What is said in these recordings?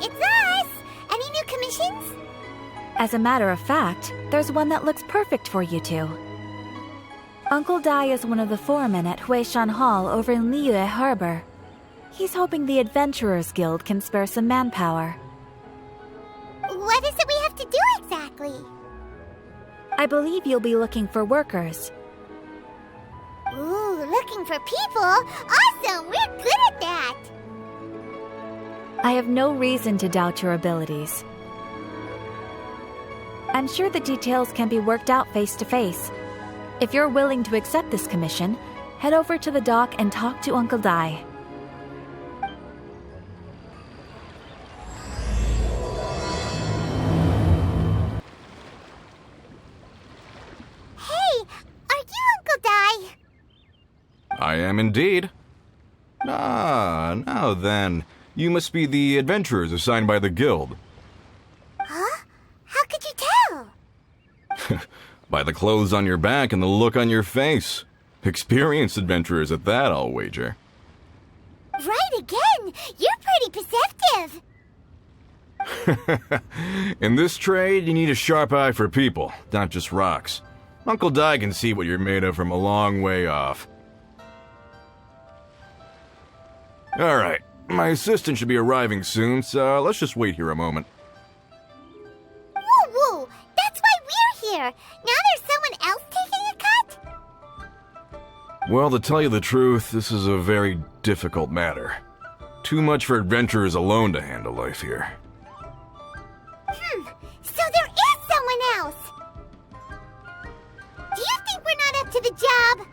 it's us! Any new commissions? As a matter of fact, there's one that looks perfect for you two. Uncle Dai is one of the foremen at Huishan Hall over in Liyue Harbor. He's hoping the Adventurers Guild can spare some manpower. What is it we have to do exactly? I believe you'll be looking for workers. Ooh, looking for people? Awesome! We're good at that! I have no reason to doubt your abilities. I'm sure the details can be worked out face to face. If you're willing to accept this commission, head over to the dock and talk to Uncle Dai. Hey, are you Uncle Dai? I am indeed. Ah, now then. You must be the adventurers assigned by the guild. Huh? How could you tell? By the clothes on your back and the look on your face. Experienced adventurers at that, I'll wager. Right again! You're pretty perceptive! In this trade, you need a sharp eye for people, not just rocks. Uncle Dai can see what you're made of from a long way off. Alright, my assistant should be arriving soon, so let's just wait here a moment. Woo woo! That's why we're here! Now there's someone else taking a cut? Well, to tell you the truth, this is a very difficult matter. Too much for adventurers alone to handle life here. So there is someone else! Do you think we're not up to the job?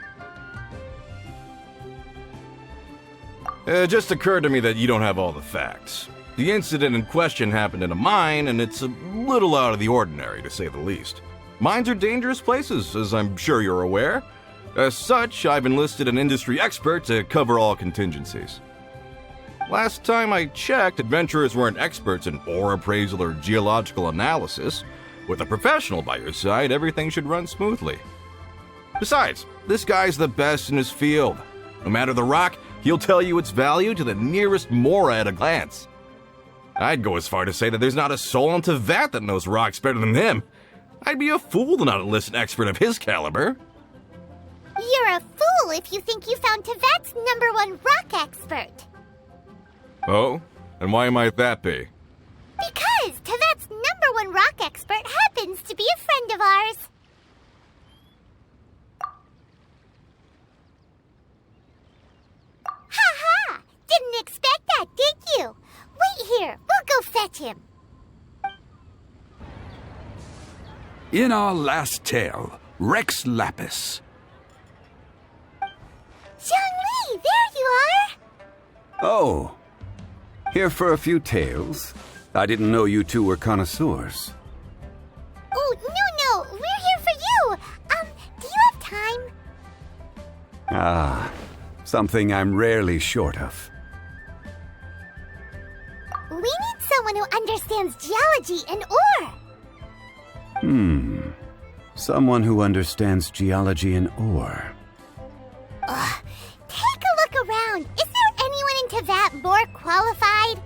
It just occurred to me that you don't have all the facts. The incident in question happened in a mine, and it's a little out of the ordinary, to say the least. Mines are dangerous places, as I'm sure you're aware. As such, I've enlisted an industry expert to cover all contingencies. Last time I checked, adventurers weren't experts in ore appraisal or geological analysis. With a professional by your side, everything should run smoothly. Besides, this guy's the best in his field. No matter the rock, he'll tell you its value to the nearest mora at a glance. I'd go as far to say that there's not a soul on Teyvat that knows rocks better than him. I'd be a fool to not enlist an expert of his caliber. You're a fool if you think you found Teyvat's #1 rock expert. Oh? And why might that be? Because Teyvat's #1 rock expert happens to be a friend of ours. Ha ha! Didn't expect that, did you? Wait here, we'll go fetch him. In our last tale, Rex Lapis. Zhongli, there you are! Oh. Here for a few tales? I didn't know you two were connoisseurs. Oh, no, we're here for you. Do you have time? Ah, something I'm rarely short of. We need someone who understands geology and ore. Someone who understands geology and ore. Take a look around. Is there anyone in Teyvat more qualified?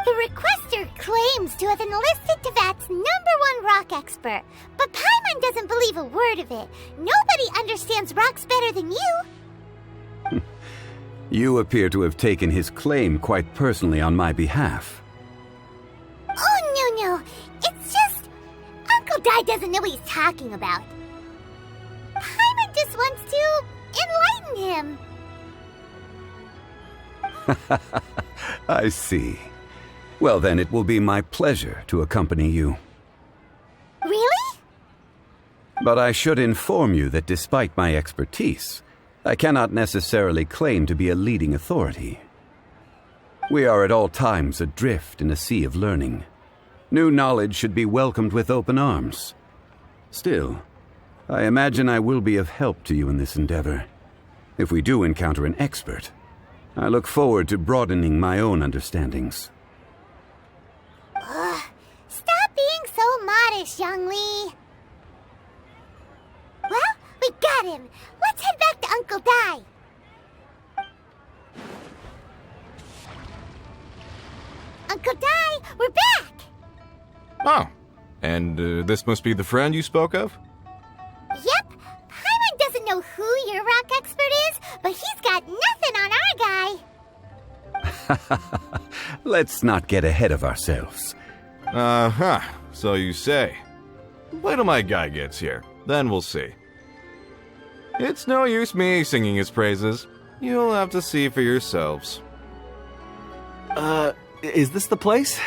The requester claims to have enlisted Teyvat's #1 rock expert, but Paimon doesn't believe a word of it. Nobody understands rocks better than you. You appear to have taken his claim quite personally on my behalf. Oh, no. It's just... Uncle Dai doesn't know what he's talking about. Paimon just wants to enlighten him. I see. Well, then it will be my pleasure to accompany you. Really? But I should inform you that despite my expertise, I cannot necessarily claim to be a leading authority. We are at all times adrift in a sea of learning. New knowledge should be welcomed with open arms. Still, I imagine I will be of help to you in this endeavor. If we do encounter an expert, I look forward to broadening my own understandings. Stop being so modest, Zhongli. Well, we got him. Let's head back to Uncle Dai. Uncle Dai, we're back! Oh, and this must be the friend you spoke of? Yep, Paimon doesn't know who your rock expert is, but he's got nothing on our guy. Let's not get ahead of ourselves. Uh-huh, so you say. Wait till my guy gets here, then we'll see. It's no use me singing his praises. You'll have to see for yourselves. Is this the place?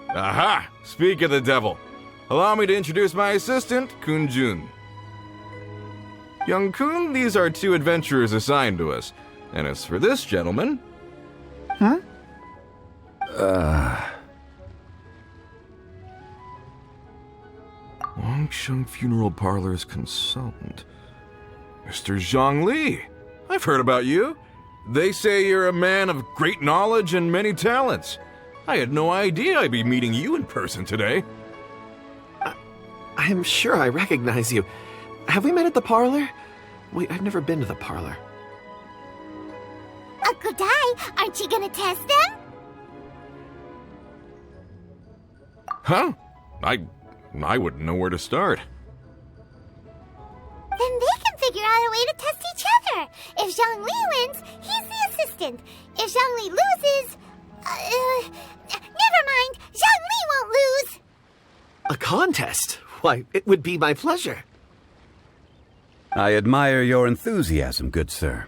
Aha! Speak of the devil. Allow me to introduce my assistant, Kun-jun. Young Kun, these are two adventurers assigned to us. And as for this gentleman... Longsheng Funeral Parlor's consultant. Mr. Zhongli. I've heard about you. They say you're a man of great knowledge and many talents. I had no idea I'd be meeting you in person today. I'm sure I recognize you. Have we met at the parlor? Wait, I've never been to the parlor. Uncle Dai, aren't you gonna test them? Huh? I wouldn't know where to start. Then they can figure out a way to test each other. If Zhongli wins, he's the assistant. If Zhongli loses... never mind, Zhongli won't lose. A contest? Why, it would be my pleasure. I admire your enthusiasm, good sir.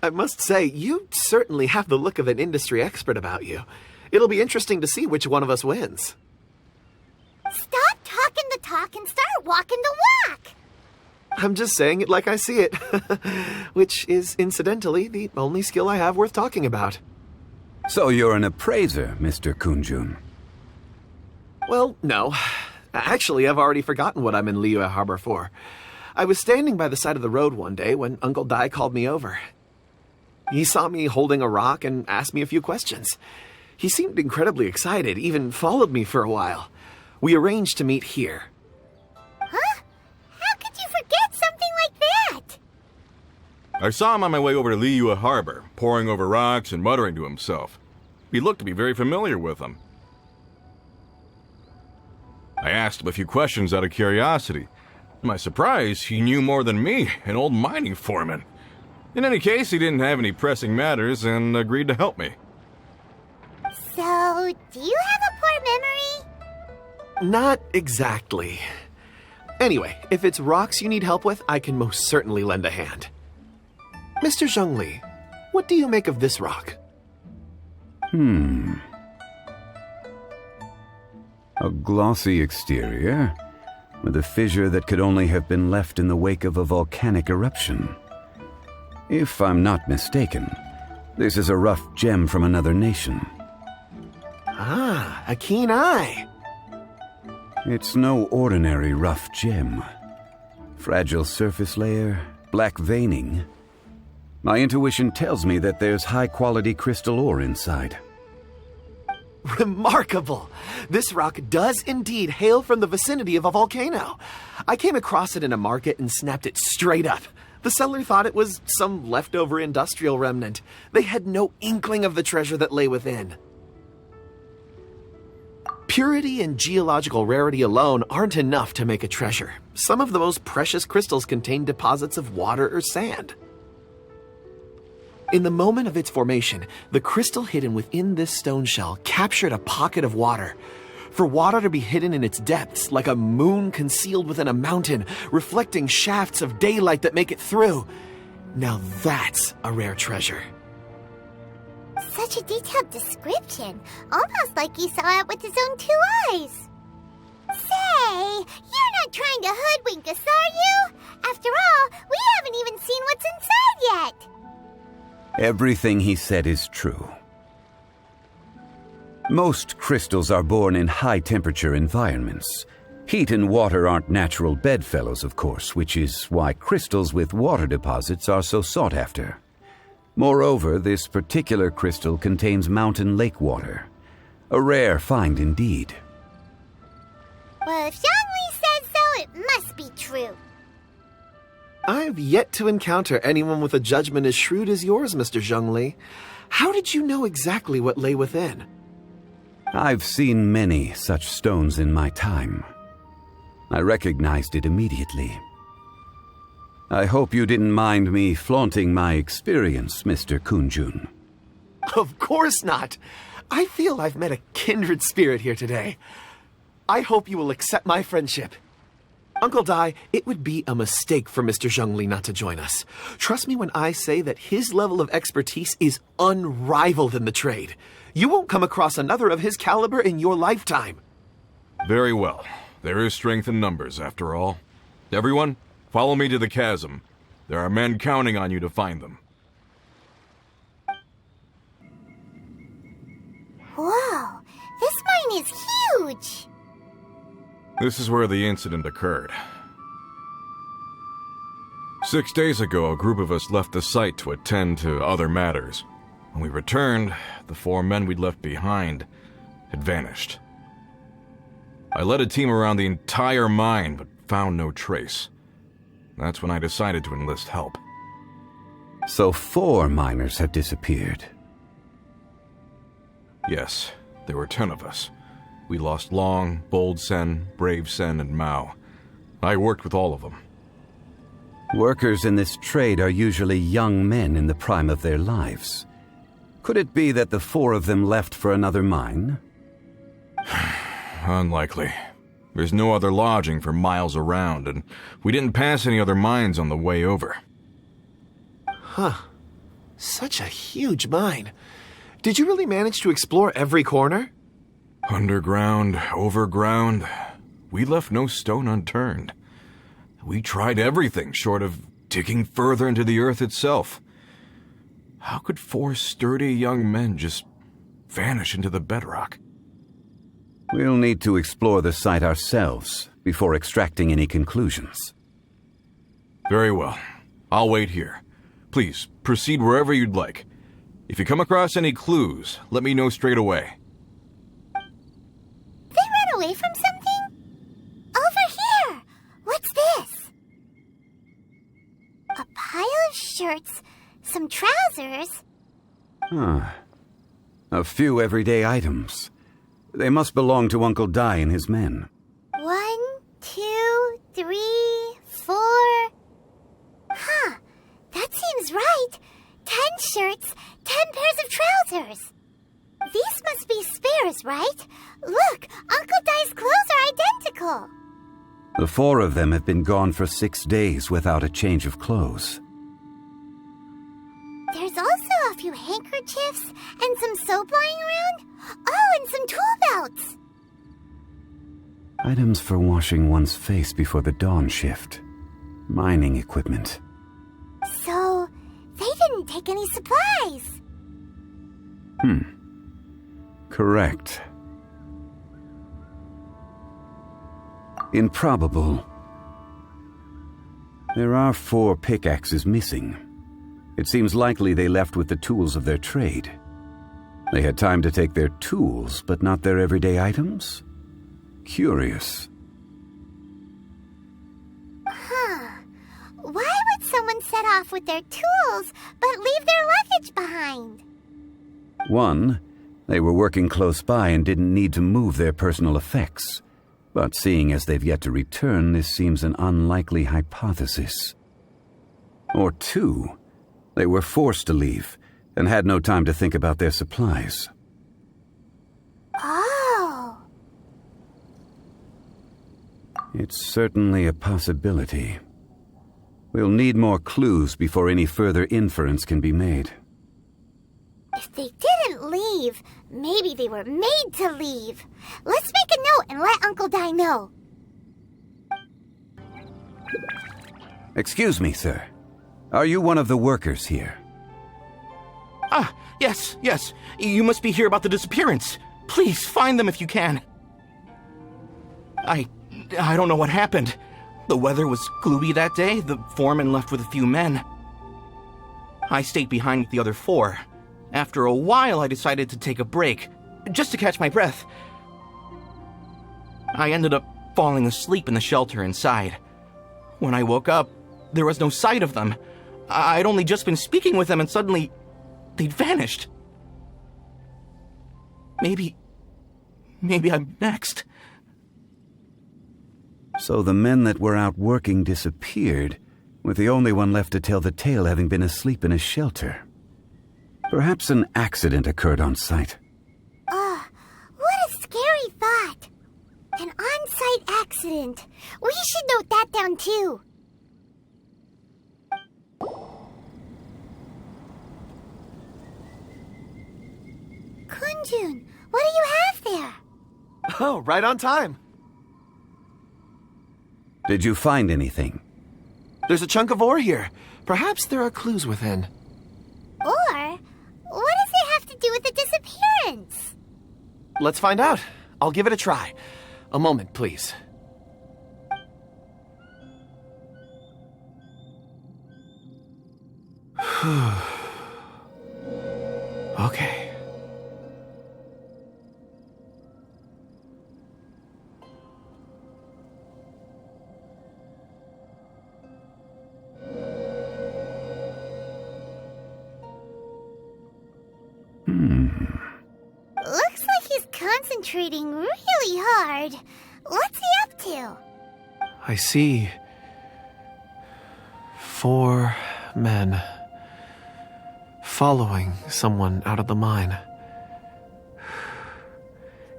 I must say, you certainly have the look of an industry expert about you. It'll be interesting to see which one of us wins. Stop talking the talk and start walking the walk. I'm just saying it like I see it. Which is, incidentally, the only skill I have worth talking about. So you're an appraiser, Mr. Kun-jun. Well, no. Actually, I've already forgotten what I'm in Liyue Harbor for. I was standing by the side of the road one day when Uncle Dai called me over. He saw me holding a rock and asked me a few questions. He seemed incredibly excited, even followed me for a while. We arranged to meet here. Huh? How could you forget something like that? I saw him on my way over to Liyue Harbor, poring over rocks and muttering to himself. He looked to be very familiar with them. I asked him a few questions out of curiosity. To my surprise, he knew more than me, an old mining foreman. In any case, he didn't have any pressing matters and agreed to help me. So, do you have a poor memory? Not exactly. Anyway, if it's rocks you need help with, I can most certainly lend a hand. Mr. Zhongli, what do you make of this rock? A glossy exterior, with a fissure that could only have been left in the wake of a volcanic eruption. If I'm not mistaken, this is a rough gem from another nation. Ah, a keen eye. It's no ordinary rough gem. Fragile surface layer, black veining. My intuition tells me that there's high-quality crystal ore inside. Remarkable! This rock does indeed hail from the vicinity of a volcano. I came across it in a market and snapped it straight up. The seller thought it was some leftover industrial remnant. They had no inkling of the treasure that lay within. Purity and geological rarity alone aren't enough to make a treasure. Some of the most precious crystals contain deposits of water or sand. In the moment of its formation, the crystal hidden within this stone shell captured a pocket of water. For water to be hidden in its depths, like a moon concealed within a mountain, reflecting shafts of daylight that make it through. Now that's a rare treasure. Such a detailed description, almost like he saw it with his own two eyes. Say, you're not trying to hoodwink us, are you? After all, we haven't even seen what's inside yet. Everything he said is true. Most crystals are born in high-temperature environments. Heat and water aren't natural bedfellows, of course, which is why crystals with water deposits are so sought after. Moreover, this particular crystal contains mountain lake water. A rare find indeed. Well, if Zhongli says so, it must be true. I've yet to encounter anyone with a judgment as shrewd as yours, Mr. Zhongli. How did you know exactly what lay within? I've seen many such stones in my time. I recognized it immediately. I hope you didn't mind me flaunting my experience, Mr. Kunjun. Of course not. I feel I've met a kindred spirit here today. I hope you will accept my friendship. Uncle Dai, it would be a mistake for Mr. Zhongli not to join us. Trust me when I say that his level of expertise is unrivaled in the trade. You won't come across another of his caliber in your lifetime. Very well. There is strength in numbers, after all. Everyone, follow me to the chasm. There are men counting on you to find them. Whoa, this mine is huge! This is where the incident occurred. 6 days ago, a group of us left the site to attend to other matters. When we returned, the 4 men we'd left behind had vanished. I led a team around the entire mine, but found no trace. That's when I decided to enlist help. So 4 miners have disappeared. Yes, there were 10 of us. We lost Long, Bold Sen, Brave Sen, and Mao. I worked with all of them. Workers in this trade are usually young men in the prime of their lives. Could it be that the 4 of them left for another mine? Unlikely. There's no other lodging for miles around, and we didn't pass any other mines on the way over. Huh. Such a huge mine. Did you really manage to explore every corner? Underground, overground, we left no stone unturned. We tried everything short of digging further into the earth itself. How could 4 sturdy young men just vanish into the bedrock? We'll need to explore the site ourselves before extracting any conclusions. Very well. I'll wait here. Please, proceed wherever you'd like. If you come across any clues, let me know straight away. They ran away from something? Over here! What's this? A pile of shirts, some trousers. A few everyday items. They must belong to Uncle Dai and his men. 1, 2, 3, 4. Huh, that seems right. 10 shirts, 10 pairs of trousers. These must be spares, right? Look, Uncle Dai's clothes are identical. The 4 of them have been gone for 6 days without a change of clothes. There's also a few handkerchiefs and some soap lying around. Oh, and some tool belts. Items for washing one's face before the dawn shift. Mining equipment. So, they didn't take any supplies. Correct. Improbable. There are 4 pickaxes missing. It seems likely they left with the tools of their trade. They had time to take their tools, but not their everyday items? Curious. Huh. Why would someone set off with their tools, but leave their luggage behind? 1, they were working close by and didn't need to move their personal effects. But seeing as they've yet to return, this seems an unlikely hypothesis. Or 2, they were forced to leave and had no time to think about their supplies. Oh. It's certainly a possibility. We'll need more clues before any further inference can be made. If they didn't leave, maybe they were made to leave. Let's make a note and let Uncle Dai know. Excuse me, sir. Are you one of the workers here? Ah, yes. You must be here about the disappearance. Please, find them if you can. I don't know what happened. The weather was gloomy that day. The foreman left with a few men. I stayed behind with the other 4. After a while, I decided to take a break, just to catch my breath. I ended up falling asleep in the shelter inside. When I woke up, there was no sight of them. I'd only just been speaking with them and suddenly, they'd vanished. Maybe I'm next. So the men that were out working disappeared, with the only one left to tell the tale having been asleep in a shelter. Perhaps an accident occurred on site. What a scary thought. An on-site accident. We should note that down too. Kunjun, what do you have there? Oh, right on time. Did you find anything? There's a chunk of ore here. Perhaps there are clues within. Or, what does it have to do with the disappearance? Let's find out. I'll give it a try. A moment, please. Okay. Looks like he's concentrating really hard. What's he up to? I see 4 men following someone out of the mine.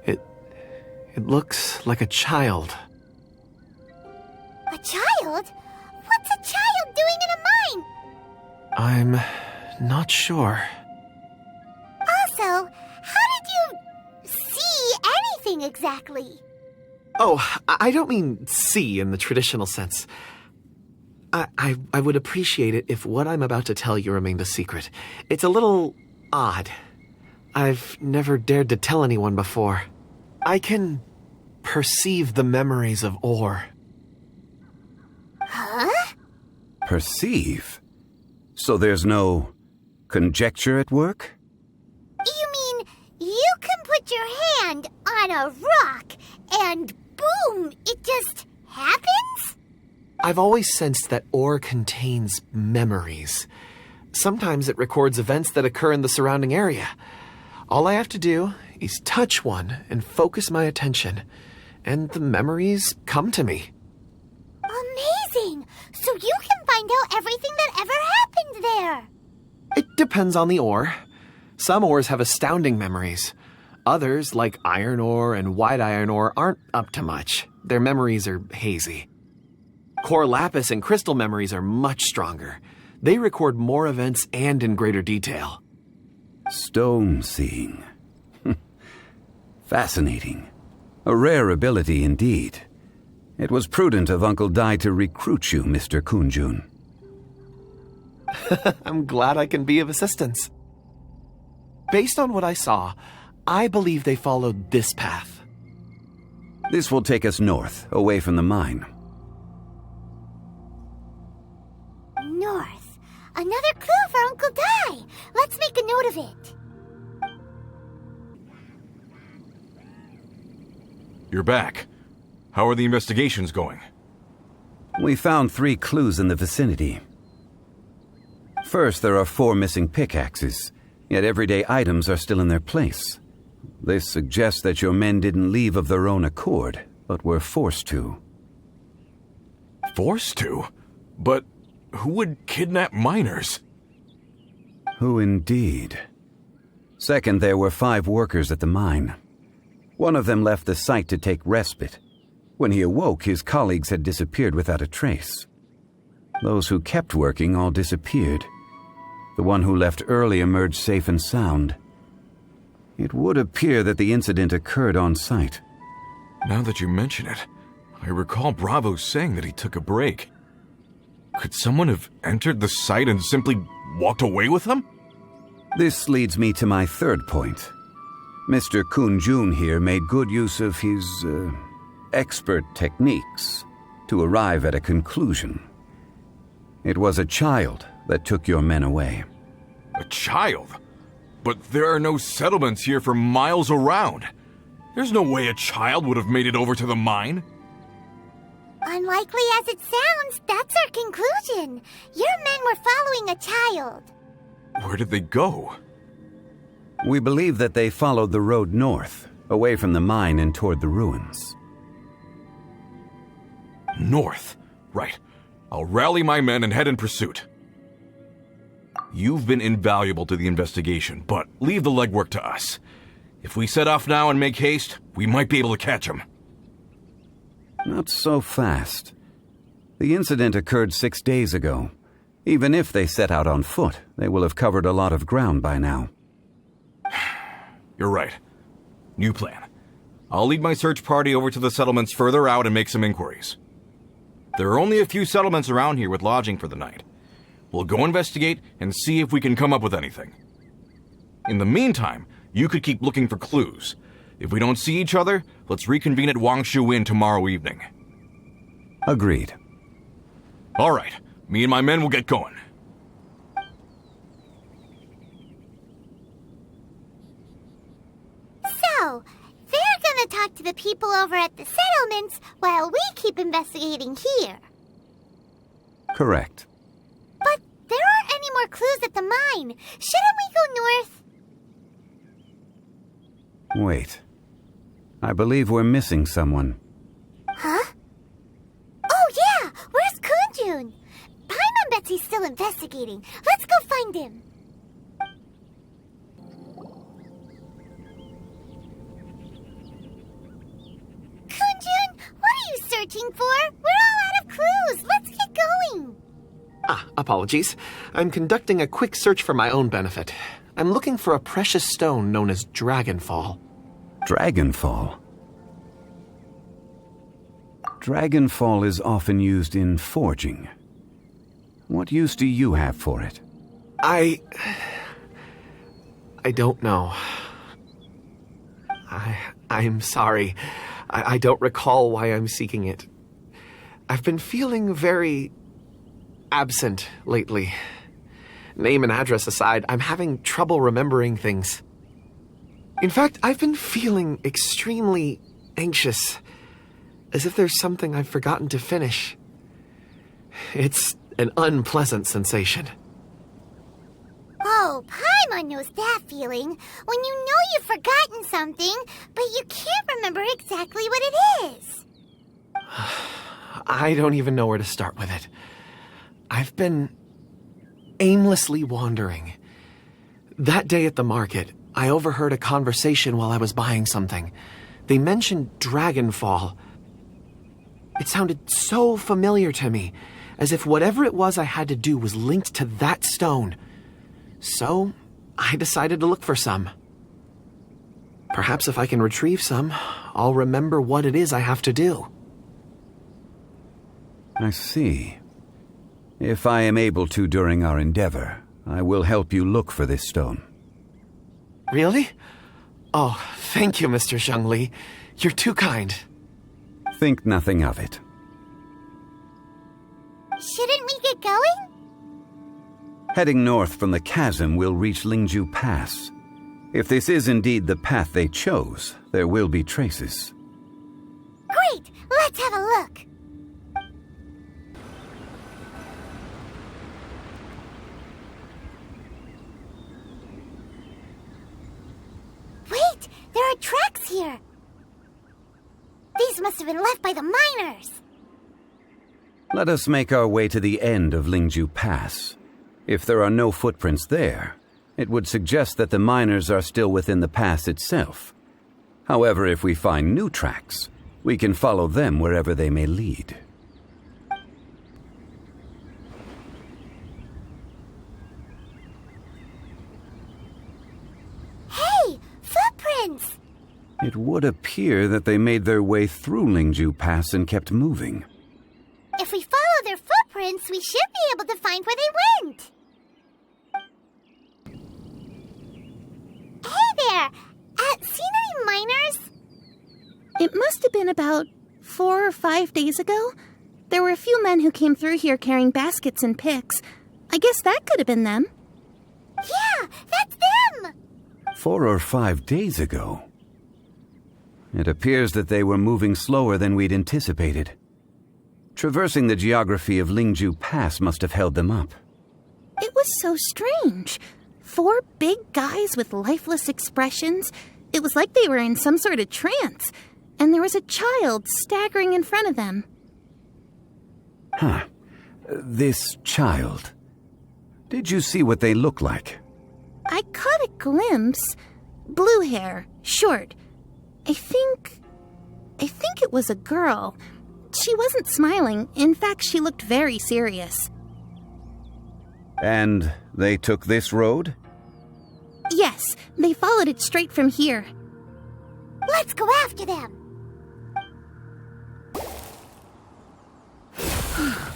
It looks like a child. A child? What's a child doing in a mine? I'm not sure. Also, how did you see anything exactly? Oh, I don't mean see in the traditional sense. I would appreciate it if what I'm about to tell you remained a secret. It's a little odd. I've never dared to tell anyone before. I can perceive the memories of ore. Huh? Perceive? So there's no conjecture at work? You mean you can put your hand on a rock and boom, it just happens? I've always sensed that ore contains memories. Sometimes it records events that occur in the surrounding area. All I have to do is touch one and focus my attention, and the memories come to me. Amazing! So you can find out everything that ever happened there. It depends on the ore. Some ores have astounding memories. Others, like iron ore and white iron ore, aren't up to much. Their memories are hazy. Core lapis and crystal memories are much stronger. They record more events and in greater detail. Stone seeing. Fascinating. A rare ability indeed. It was prudent of Uncle Dai to recruit you, Mr. Kunjun. I'm glad I can be of assistance. Based on what I saw, I believe they followed this path. This will take us north, away from the mine. North. Another clue for Uncle Dai. Let's make a note of it. You're back. How are the investigations going? We found 3 clues in the vicinity. First, there are 4 missing pickaxes, yet everyday items are still in their place. This suggests that your men didn't leave of their own accord, but were forced to. Forced to? But who would kidnap miners? Who indeed? Second, there were 5 workers at the mine. One of them left the site to take respite. When he awoke, his colleagues had disappeared without a trace. Those who kept working all disappeared. The one who left early emerged safe and sound. It would appear that the incident occurred on site. Now that you mention it, I recall Bravo saying that he took a break. Could someone have entered the site and simply walked away with them? This leads me to my third point. Mr. Kunjun here made good use of his, expert techniques to arrive at a conclusion. It was a child that took your men away. A child? But there are no settlements here for miles around. There's no way a child would have made it over to the mine. Unlikely as it sounds, that's our conclusion. Your men were following a child. Where did they go? We believe that they followed the road north, away from the mine and toward the ruins. North. Right. I'll rally my men and head in pursuit. You've been invaluable to the investigation, but leave the legwork to us. If we set off now and make haste, we might be able to catch them. Not so fast. The incident occurred 6 days ago. Even if they set out on foot, they will have covered a lot of ground by now. You're right. New plan. I'll lead my search party over to the settlements further out and make some inquiries. There are only a few settlements around here with lodging for the night. We'll go investigate and see if we can come up with anything. In the meantime, you could keep looking for clues. If we don't see each other, let's reconvene at Wangshu Inn tomorrow evening. Agreed. All right. Me and my men will get going. So, they're gonna talk to the people over at the settlements while we keep investigating here. Correct. But there aren't any more clues at the mine. Shouldn't we go north? Wait. I believe we're missing someone. Huh? Oh yeah! Where's Kunjun? Paimon bets he's still investigating. Let's go find him. Kunjun, what are you searching for? We're all out of clues. Let's get going. Apologies. I'm conducting a quick search for my own benefit. I'm looking for a precious stone known as Dragonfall. Dragonfall? Dragonfall is often used in forging. What use do you have for it? I don't know. I'm sorry. I don't recall why I'm seeking it. I've been feeling very absent lately. Name and address aside, I'm having trouble remembering things. In fact, I've been feeling extremely anxious, as if there's something I've forgotten to finish. It's an unpleasant sensation. Oh, Paimon knows that feeling. When you know you've forgotten something, but you can't remember exactly what it is. I don't even know where to start with it. I've been aimlessly wandering. That day at the market, I overheard a conversation while I was buying something. They mentioned Dragonfall. It sounded so familiar to me, as if whatever it was I had to do was linked to that stone. So, I decided to look for some. Perhaps if I can retrieve some, I'll remember what it is I have to do. I see. If I am able to during our endeavor, I will help you look for this stone. Really? Oh, thank you, Mr. Zhongli. You're too kind. Think nothing of it. Shouldn't we get going? Heading north from the chasm, we'll reach Lingju Pass. If this is indeed the path they chose, there will be traces. Great! Let's have a look. Wait! There are tracks here! These must have been left by the miners! Let us make our way to the end of Lingju Pass. If there are no footprints there, it would suggest that the miners are still within the pass itself. However, if we find new tracks, we can follow them wherever they may lead. Hey! Footprints! It would appear that they made their way through Lingju Pass and kept moving. If we follow their footprints, we should be able to find where they went. Hey there! Seen any miners? It must have been about 4 or 5 days ago. There were a few men who came through here carrying baskets and picks. I guess that could have been them. Yeah, that's them! 4 or 5 days ago. It appears that they were moving slower than we'd anticipated. Traversing the geography of Lingju Pass must have held them up. It was so strange. 4 big guys with lifeless expressions. It was like they were in some sort of trance. And there was a child staggering in front of them. Huh. This child. Did you see what they look like? I caught a glimpse. Blue hair, short. I think it was a girl. She wasn't smiling. In fact, she looked very serious. And they took this road? Yes, they followed it straight from here. Let's go after them.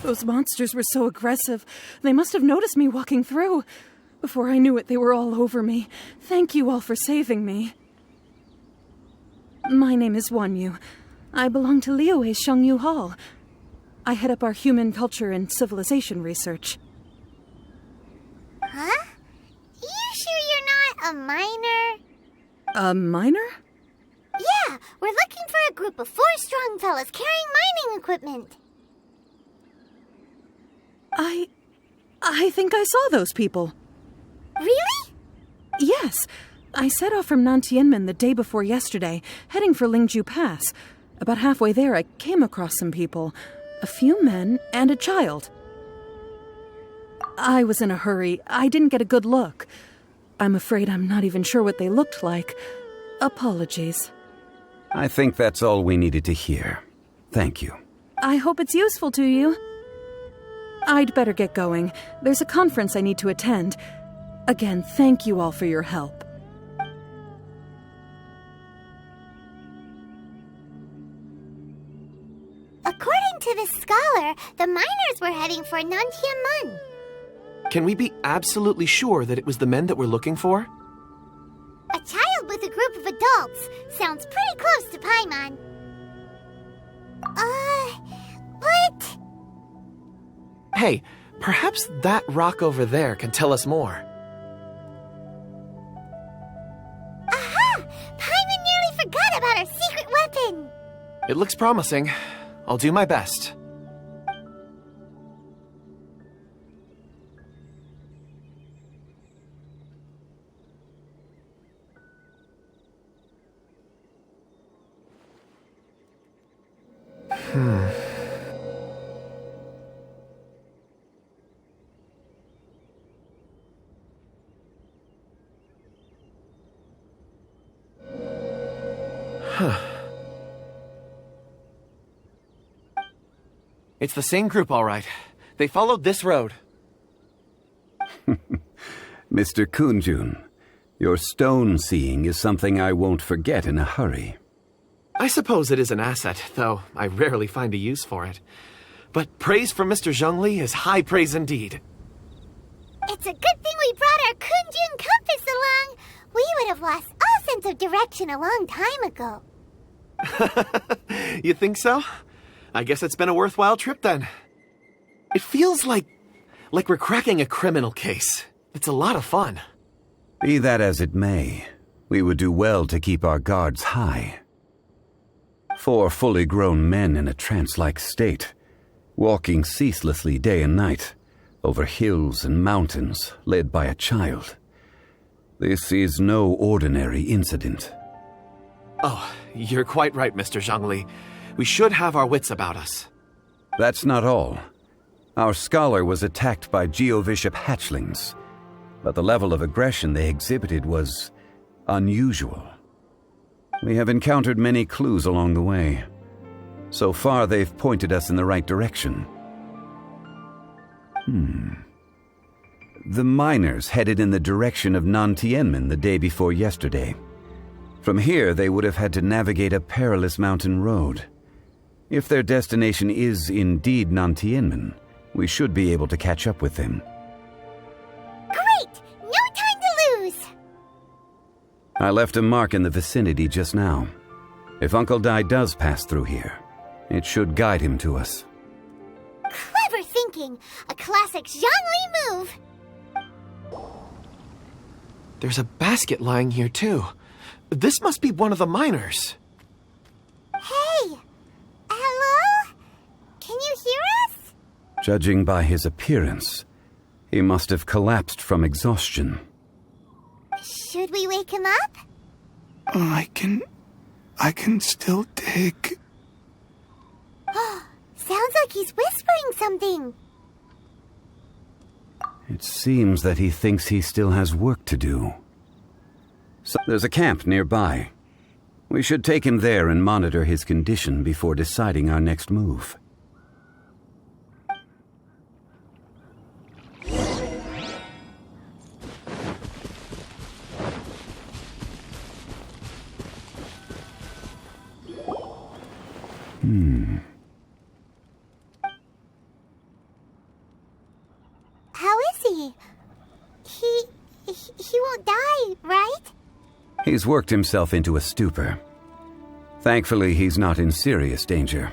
Those monsters were so aggressive. They must have noticed me walking through. Before I knew it, they were all over me. Thank you all for saving me. My name is Wanyu. I belong to Liyue Shengyu Hall. I head up our human culture and civilization research. Huh? You sure you're not a miner? A miner? Yeah, we're looking for a group of 4 strong fellas carrying mining equipment. I think I saw those people. Really? Yes. I set off from Nantianmen the day before yesterday, heading for Lingju Pass. About halfway there, I came across some people. A few men and a child. I was in a hurry. I didn't get a good look. I'm afraid I'm not even sure what they looked like. Apologies. I think that's all we needed to hear. Thank you. I hope it's useful to you. I'd better get going. There's a conference I need to attend. Again, thank you all for your help. According to this scholar, the miners were heading for Nantianmen. Can we be absolutely sure that it was the men that we're looking for? A child with a group of adults sounds pretty close to Paimon. But... Hey, perhaps that rock over there can tell us more. Aha! Paimon nearly forgot about our secret weapon! It looks promising. I'll do my best. It's the same group, all right. They followed this road. Mr. Kunjun, your stone seeing is something I won't forget in a hurry. I suppose it is an asset, though I rarely find a use for it. But praise from Mr. Zhongli is high praise indeed. It's a good thing we brought our Kunjun compass along. We would have lost all sense of direction a long time ago. You think so? I guess it's been a worthwhile trip then. It feels like we're cracking a criminal case. It's a lot of fun. Be that as it may, we would do well to keep our guards high. 4 fully grown men in a trance-like state, walking ceaselessly day and night, over hills and mountains, led by a child. This is no ordinary incident. Oh, you're quite right, Mr. Zhongli. We should have our wits about us. That's not all. Our scholar was attacked by Geovishap hatchlings, but the level of aggression they exhibited was unusual. We have encountered many clues along the way. So far, they've pointed us in the right direction. The miners headed in the direction of Nantianmen the day before yesterday. From here, they would have had to navigate a perilous mountain road. If their destination is indeed Nantianmen, we should be able to catch up with them. Great! No time to lose! I left a mark in the vicinity just now. If Uncle Dai does pass through here, it should guide him to us. Clever thinking! A classic Zhongli move! There's a basket lying here too. This must be one of the miners. Hey! Hello? Can you hear us? Judging by his appearance, he must have collapsed from exhaustion. Should we wake him up? I can still dig. Sounds like he's whispering something. It seems that he thinks he still has work to do. So there's a camp nearby. We should take him there and monitor his condition before deciding our next move. How is he? He won't die, right? He's worked himself into a stupor. Thankfully, he's not in serious danger.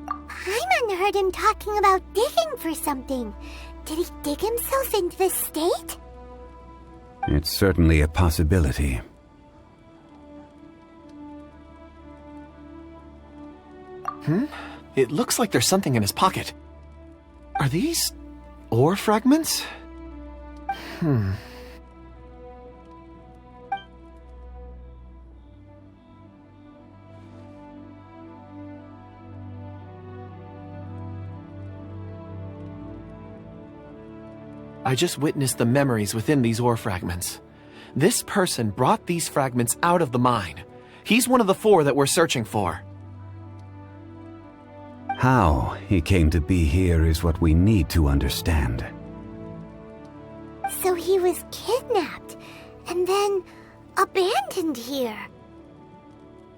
Paimon heard him talking about digging for something. Did he dig himself into this state? It's certainly a possibility. It looks like there's something in his pocket. Are these ore fragments? I just witnessed the memories within these ore fragments. This person brought these fragments out of the mine. He's one of the 4 that we're searching for. How he came to be here is what we need to understand. So he was kidnapped and then abandoned here.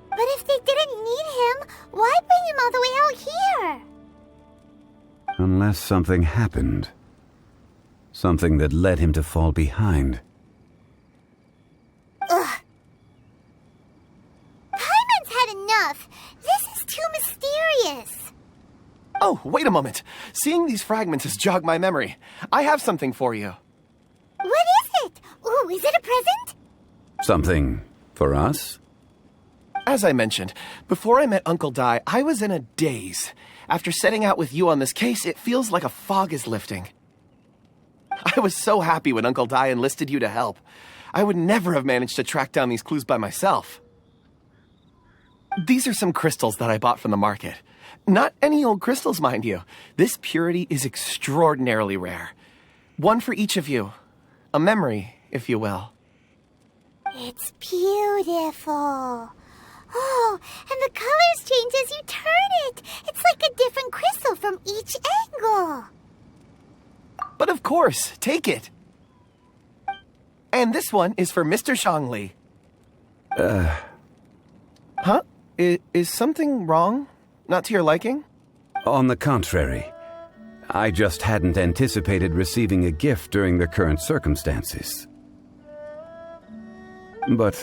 But if they didn't need him, why bring him all the way out here? Unless something happened. Something that led him to fall behind. Ugh. Paimon's had enough. This is too mysterious. Oh, wait a moment. Seeing these fragments has jogged my memory. I have something for you. What is it? Ooh, is it a present? Something for us? As I mentioned, before I met Uncle Dai, I was in a daze. After setting out with you on this case, it feels like a fog is lifting. I was so happy when Uncle Dai enlisted you to help. I would never have managed to track down these clues by myself. These are some crystals that I bought from the market. Not any old crystals, mind you. This purity is extraordinarily rare. One for each of you. A memory, if you will. It's beautiful. Oh, and the colors change as you turn it. It's like a different crystal from each angle. But of course, take it. And this one is for Mr. Zhongli. Huh? Is something wrong? Not to your liking? On the contrary, I just hadn't anticipated receiving a gift during the current circumstances. But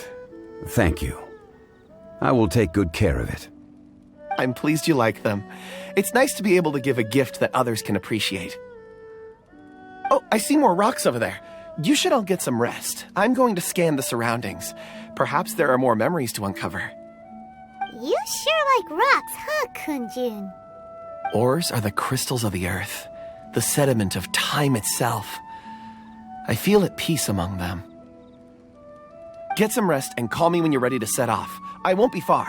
thank you. I will take good care of it. I'm pleased you like them. It's nice to be able to give a gift that others can appreciate. Oh, I see more rocks over there. You should all get some rest. I'm going to scan the surroundings. Perhaps there are more memories to uncover. You sure like rocks, huh, Kunjun? Ores are the crystals of the earth, the sediment of time itself. I feel at peace among them. Get some rest and call me when you're ready to set off. I won't be far.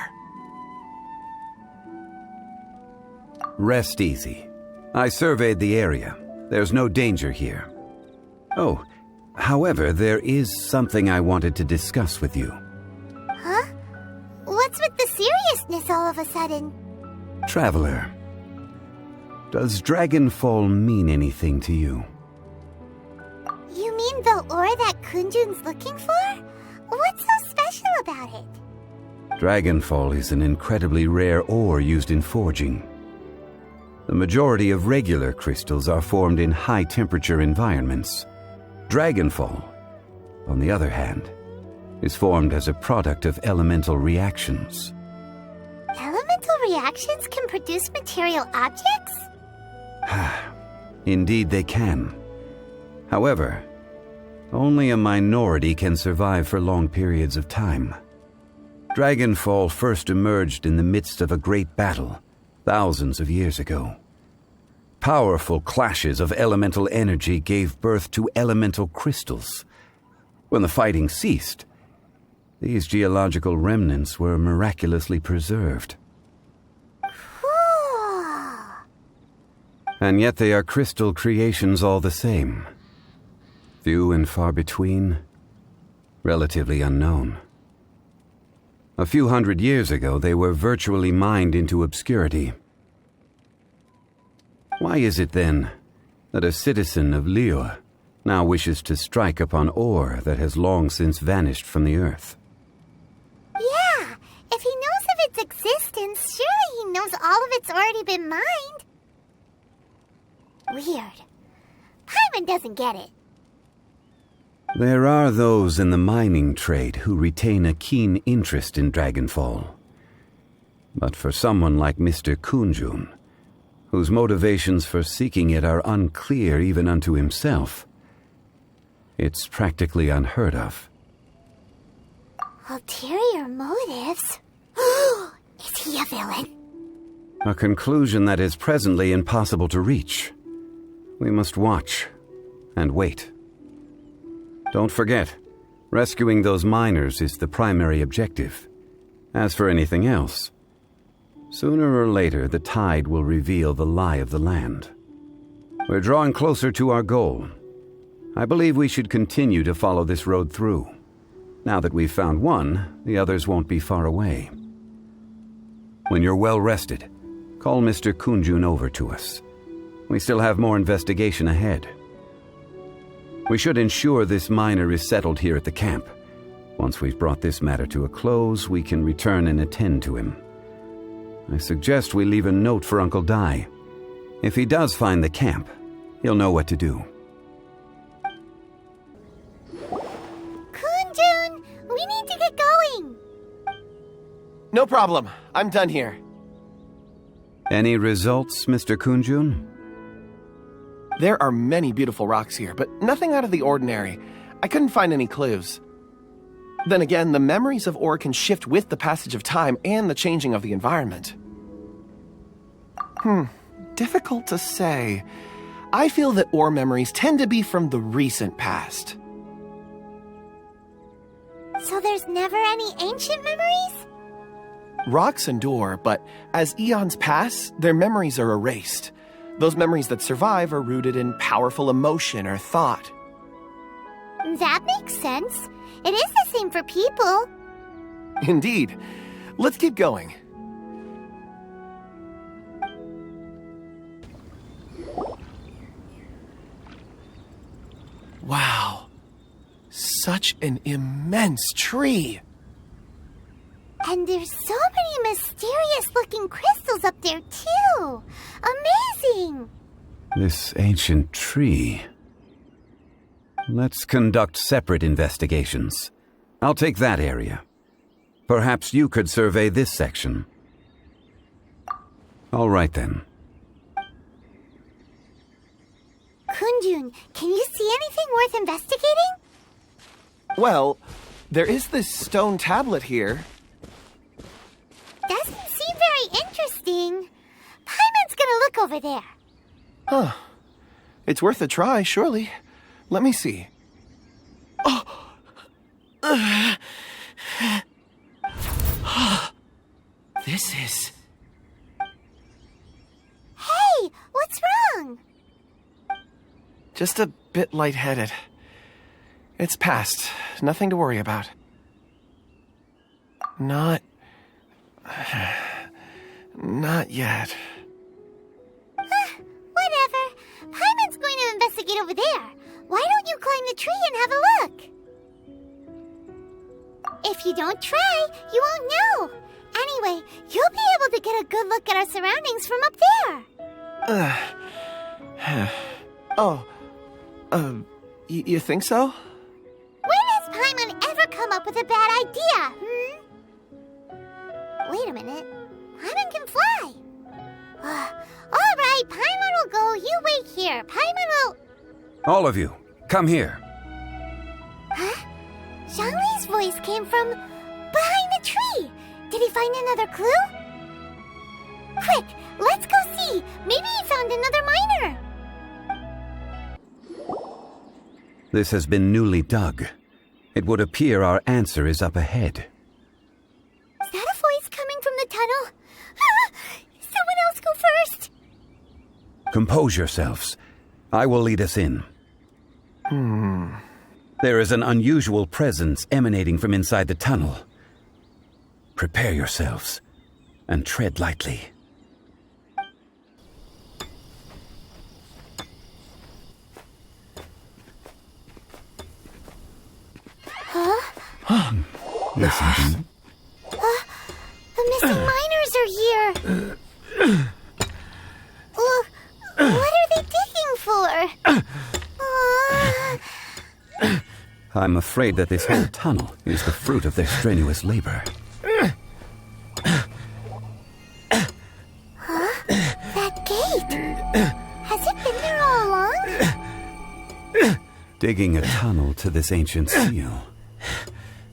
Rest easy. I surveyed the area. There's no danger here. Oh, however, there is something I wanted to discuss with you. Huh? What's with the seriousness all of a sudden? Traveler, does Dragonfall mean anything to you? You mean the ore that Kunjun's looking for? What's so special about it? Dragonfall is an incredibly rare ore used in forging. The majority of regular crystals are formed in high-temperature environments. Dragonfall, on the other hand, is formed as a product of elemental reactions. Elemental reactions can produce material objects? Indeed they can. However, only a minority can survive for long periods of time. Dragonfall first emerged in the midst of a great battle, thousands of years ago. Powerful clashes of elemental energy gave birth to elemental crystals, When the fighting ceased, these geological remnants were miraculously preserved. And yet they are crystal creations all the same. Few and far between, relatively unknown. A few hundred years ago, they were virtually mined into obscurity. Why is it, then, that a citizen of Liyue now wishes to strike upon ore that has long since vanished from the earth? Yeah, if he knows of its existence, surely he knows all of it's already been mined. Weird. Paimon doesn't get it. There are those in the mining trade who retain a keen interest in Dragonfall. But for someone like Mr. Kunjun, whose motivations for seeking it are unclear even unto himself, it's practically unheard of. Ulterior motives? Is he a villain? A conclusion that is presently impossible to reach. We must watch and wait. Don't forget, rescuing those miners is the primary objective. As for anything else, sooner or later the tide will reveal the lie of the land. We're drawing closer to our goal. I believe we should continue to follow this road through. Now that we've found one, the others won't be far away. When you're well rested, call Mr. Kunjun over to us. We still have more investigation ahead. We should ensure this miner is settled here at the camp. Once we've brought this matter to a close, we can return and attend to him. I suggest we leave a note for Uncle Dai. If he does find the camp, he'll know what to do. Kunjun, we need to get going. No problem. I'm done here. Any results, Mr. Kunjun? There are many beautiful rocks here, but nothing out of the ordinary. I couldn't find any clues. Then again, the memories of ore can shift with the passage of time and the changing of the environment. Difficult to say. I feel that ore memories tend to be from the recent past. So there's never any ancient memories? Rocks endure, but as eons pass, their memories are erased. Those memories that survive are rooted in powerful emotion or thought. That makes sense. It is the same for people. Indeed. Let's keep going. Wow. Such an immense tree. And there's so many mysterious-looking crystals up there, too. Amazing! This ancient tree. Let's conduct separate investigations. I'll take that area. Perhaps you could survey this section. All right, then. Kunjun, can you see anything worth investigating? Well, there is this stone tablet here. Doesn't seem very interesting. Paimon's gonna look over there. Huh. It's worth a try, surely. Let me see. Oh! This is... Hey, what's wrong? just a bit lightheaded. It's past. Nothing to worry about. Not yet. Whatever. Paimon's going to investigate over there. Why don't you climb the tree and have a look? If you don't try, you won't know. Anyway, you'll be able to get a good look at our surroundings from up there. You think so? When has Paimon ever come up with a bad idea, Wait a minute. Paimon can fly. All right, Paimon will go. You wait here. Paimon will... All of you, come here. Huh? Zhongli's voice came from behind the tree. Did he find another clue? Quick, let's go see. Maybe he found another miner. This has been newly dug. It would appear our answer is up ahead. Is that a voice coming from the tunnel? Someone else go first! Compose yourselves. I will lead us in. There is an unusual presence emanating from inside the tunnel. Prepare yourselves and tread lightly. Listen. The missing miners are here! What are they digging for? I'm afraid that this whole tunnel is the fruit of their strenuous labor. That gate! Has it been there all along? Digging a tunnel to this ancient seal.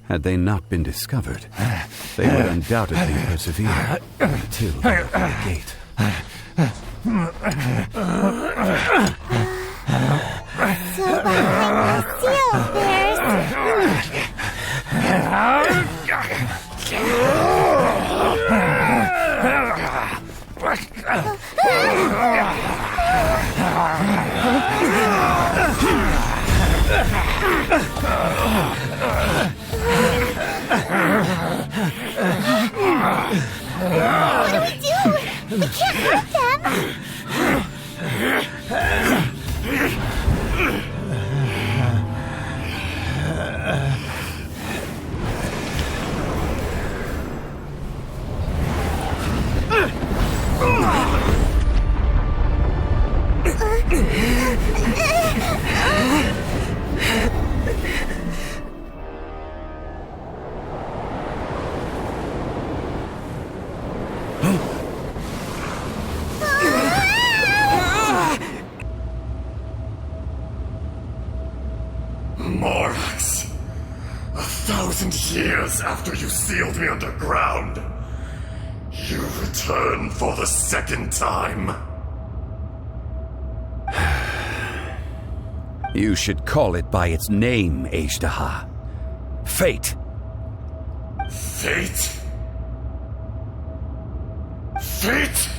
Had they not been discovered, they would undoubtedly persevere until they opened the gate. So behind the seal, there's... What do we do? We can't hurt them! Morax, 1,000 years after you sealed me underground, you return for the second time. You should call it by its name, Azhdaha. Fate. Fate? Fate?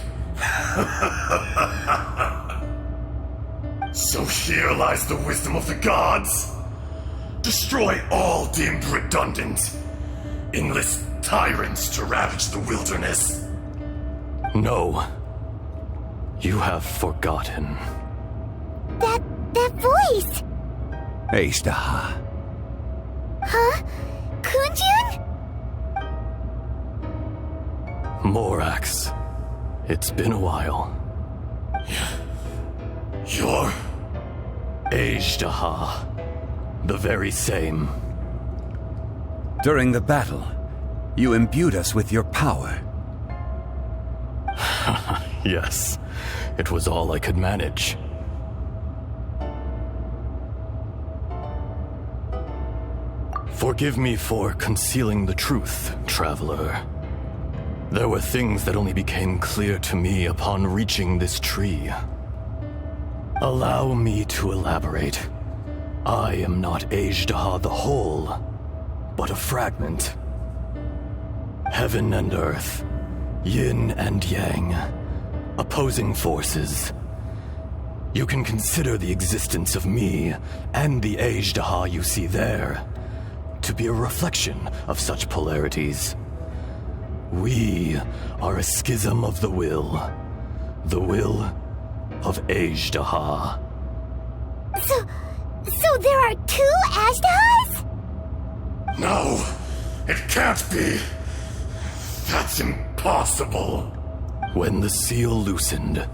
So here lies the wisdom of the gods. Destroy all deemed redundant. Enlist tyrants to ravage the wilderness. No. You have forgotten. That voice! Azhdaha. Huh? Kunjun? Morax, it's been a while. You're... Azhdaha. The very same. During the battle, you imbued us with your power. Yes, it was all I could manage. Forgive me for concealing the truth, traveler. There were things that only became clear to me upon reaching this tree. Allow me to elaborate. I am not Azhdaha the whole, but a fragment. Heaven and earth, yin and yang, opposing forces. You can consider the existence of me and the Azhdaha you see there to be a reflection of such polarities. We are a schism of the will of Azhdaha. So there are two Azhdahas? No, it can't be. That's impossible. When the seal loosened,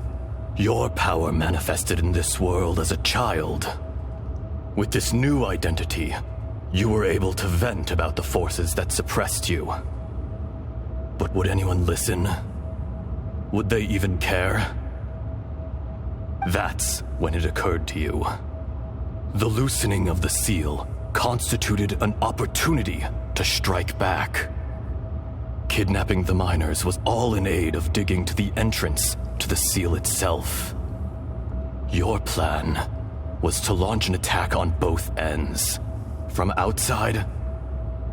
your power manifested in this world as a child. With this new identity, you were able to vent about the forces that suppressed you. But would anyone listen? Would they even care? That's when it occurred to you. The loosening of the seal constituted an opportunity to strike back. Kidnapping the miners was all in aid of digging to the entrance to the seal itself. Your plan was to launch an attack on both ends, from outside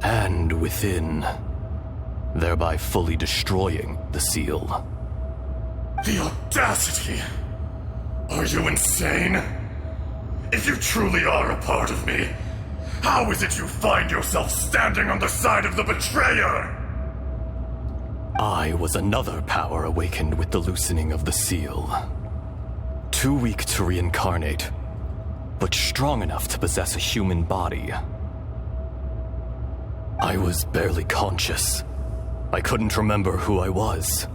and within, thereby fully destroying the seal. The audacity! Are you insane? If you truly are a part of me, how is it you find yourself standing on the side of the betrayer? I was another power awakened with the loosening of the seal. Too weak to reincarnate, but strong enough to possess a human body. I was barely conscious. I couldn't remember who I was.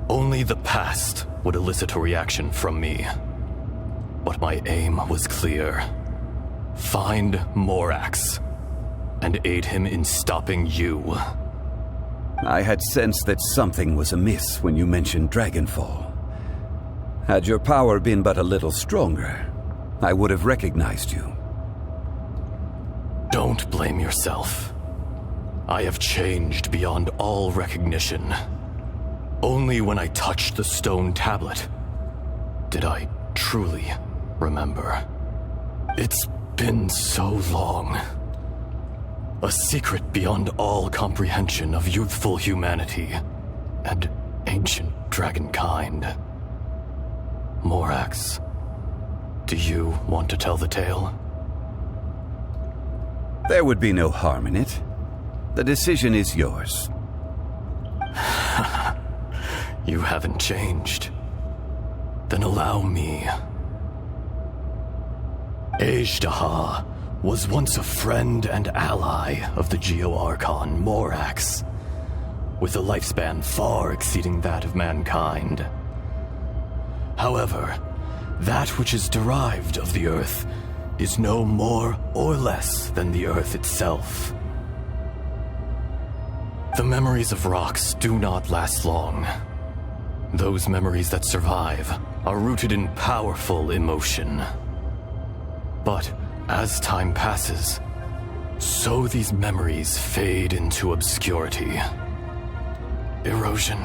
Only the past would elicit a reaction from me. But my aim was clear. Find Morax and aid him in stopping you. I had sensed that something was amiss when you mentioned Dragonfall. Had your power been but a little stronger, I would have recognized you. Don't blame yourself. I have changed beyond all recognition. Only when I touched the stone tablet did I truly remember. It's been so long. A secret beyond all comprehension of youthful humanity and ancient dragonkind. Morax, do you want to tell the tale? There would be no harm in it. The decision is yours. You haven't changed. Then allow me. Azhdaha was once a friend and ally of the Geo-Archon Morax, with a lifespan far exceeding that of mankind. However, that which is derived of the Earth is no more or less than the Earth itself. The memories of rocks do not last long. Those memories that survive are rooted in powerful emotion. But as time passes, so these memories fade into obscurity. Erosion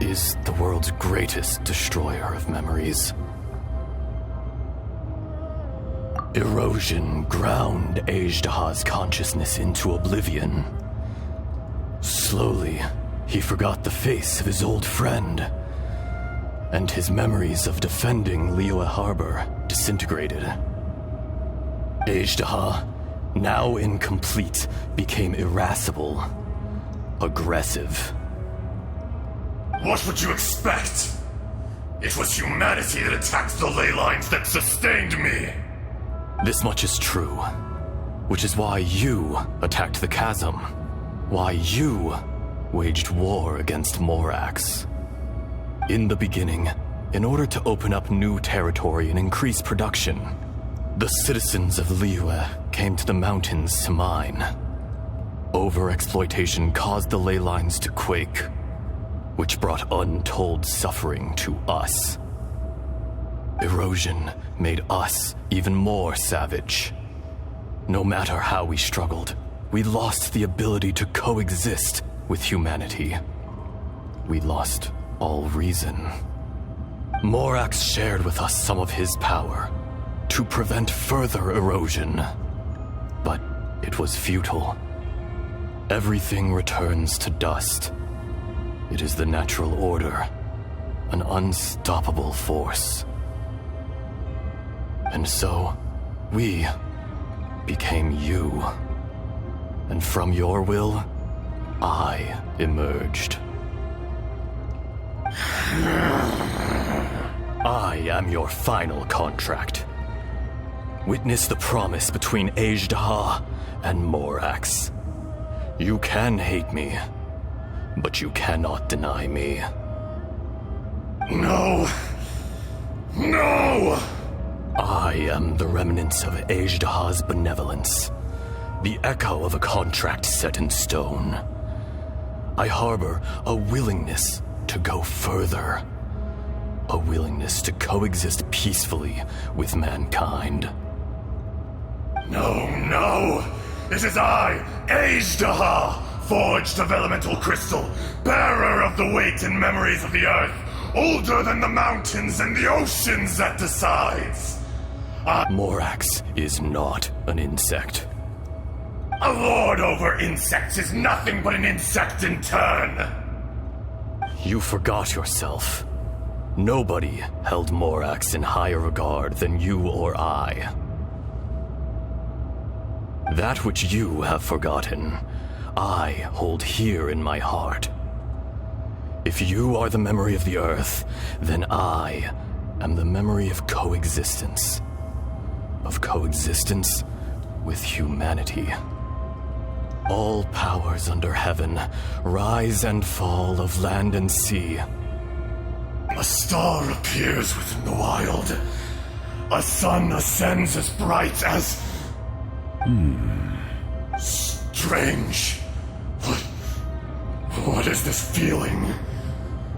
is the world's greatest destroyer of memories. Erosion ground Azhdaha's consciousness into oblivion. Slowly, he forgot the face of his old friend, and his memories of defending Liyue Harbor disintegrated. Azhdaha, now incomplete, became irascible, aggressive. What would you expect? It was humanity that attacked the ley lines that sustained me. This much is true, which is why you attacked the chasm, why you waged war against Morax. In the beginning, in order to open up new territory and increase production, the citizens of Liyue came to the mountains to mine. Overexploitation caused the ley lines to quake, which brought untold suffering to us. Erosion made us even more savage. No matter how we struggled, we lost the ability to coexist with humanity. We lost all reason. Morax shared with us some of his power to prevent further erosion, but it was futile. Everything returns to dust. It is the natural order, an unstoppable force. And so, we became you. And from your will, I emerged. I am your final contract. Witness the promise between Azhdaha and Morax. You can hate me, but you cannot deny me. No! No! I am the remnants of Azhdaha's benevolence, the echo of a contract set in stone. I harbor a willingness to go further, a willingness to coexist peacefully with mankind. No, no! It is I, Azhdaha, forged of elemental crystal, bearer of the weight and memories of the earth, older than the mountains and the oceans that decides. Morax is not an insect. A lord over insects is nothing but an insect in turn. You forgot yourself. Nobody held Morax in higher regard than you or I. That which you have forgotten, I hold here in my heart. If you are the memory of the earth, then I am the memory of coexistence. Of coexistence with humanity. All powers under heaven, rise and fall of land and sea. A star appears within the wild. A sun ascends as bright as... Strange. What is this feeling?